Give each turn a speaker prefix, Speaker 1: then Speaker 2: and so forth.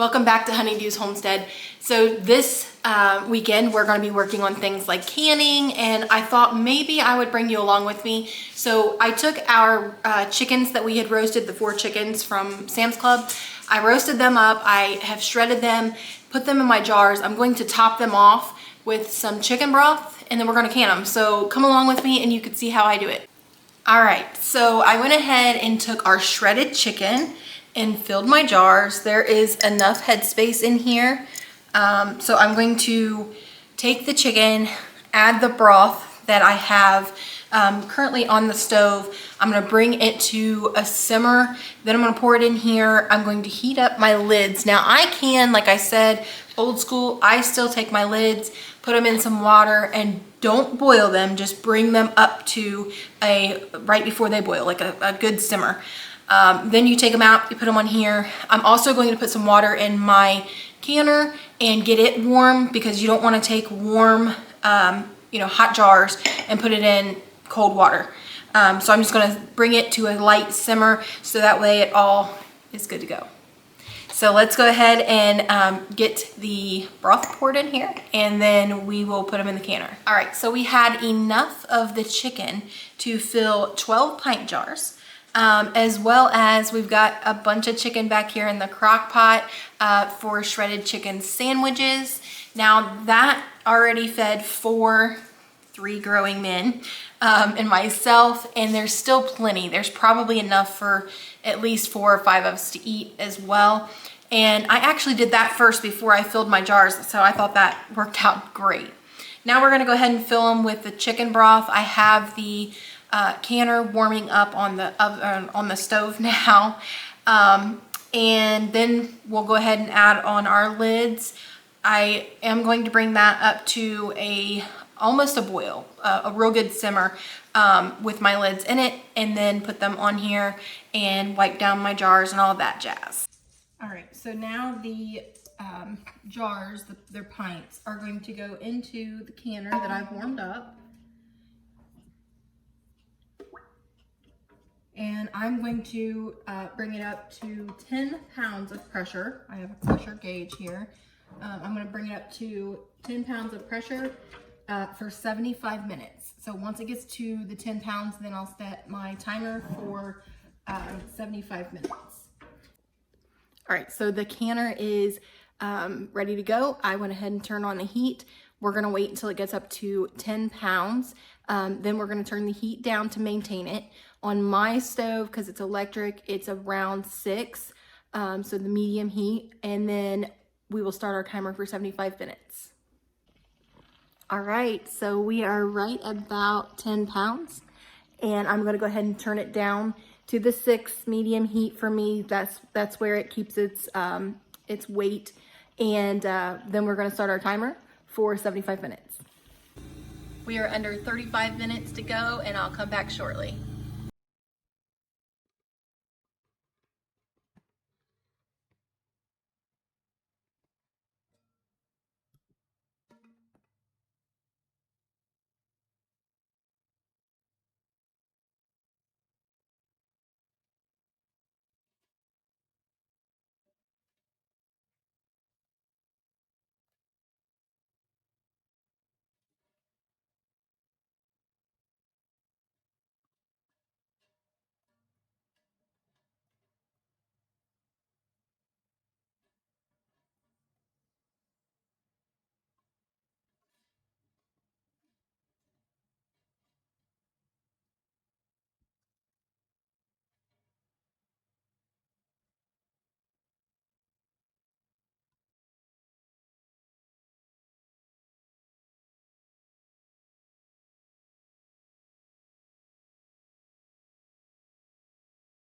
Speaker 1: Welcome back to Honeydew's Homestead. So this weekend we're going to be working on things like canning, and I thought maybe I would bring you along with me. So I took our chickens that we had roasted, the 4 chickens from Sam's Club. I roasted them up, I have shredded them, put them in my jars. I'm going to top them off with some chicken broth, and then we're going to can them. So come along with me and you can see how I do it. All right, so I went ahead and took our shredded chicken and filled my jars. There is enough headspace in here. So I'm going to take the chicken, add the broth that I have currently on the stove. I'm gonna bring it to a simmer. Then I'm gonna pour it in here. I'm going to heat up my lids. Now I can, like I said, old school, I still take my lids, put them in some water and don't boil them, just bring them up to right before they boil, like a good simmer. Then you take them out, you put them on here. I'm also going to put some water in my canner and get it warm, because you don't want to take warm, hot jars and put it in cold water. So I'm just going to bring it to a light simmer so that way it all is good to go. So let's go ahead and get the broth poured in here, and then we will put them in the canner. All right, so we had enough of the chicken to fill 12 pint jars. As well as we've got a bunch of chicken back here in the crock pot for shredded chicken sandwiches. Now that already fed 3 growing men and myself, and there's still plenty. There's probably enough for at least 4 or 5 of us to eat as well. And I actually did that first before I filled my jars, so I thought that worked out great. Now we're gonna go ahead and fill them with the chicken broth. I have the canner warming up on the stove now, and then we'll go ahead and add on our lids. I am going to bring that up to almost a boil, a real good simmer, with my lids in it, and then put them on here and wipe down my jars and all that jazz. All right, so now the jars, their pints, are going to go into the canner that I've warmed up. And I'm going to bring it up to 10 pounds of pressure. I have a pressure gauge here. I'm gonna bring it up to 10 pounds of pressure for 75 minutes. So once it gets to the 10 pounds, then I'll set my timer for 75 minutes. All right, so the canner is ready to go. I went ahead and turned on the heat. We're gonna wait until it gets up to 10 pounds. Then we're gonna turn the heat down to maintain it. On my stove, because it's electric, it's around 6, so the medium heat, and then we will start our timer for 75 minutes. All right, so we are right about 10 pounds, and I'm gonna go ahead and turn it down to the 6 medium heat for me. That's where it keeps its weight, and then we're gonna start our timer for 75 minutes. We are under 35 minutes to go, and I'll come back shortly.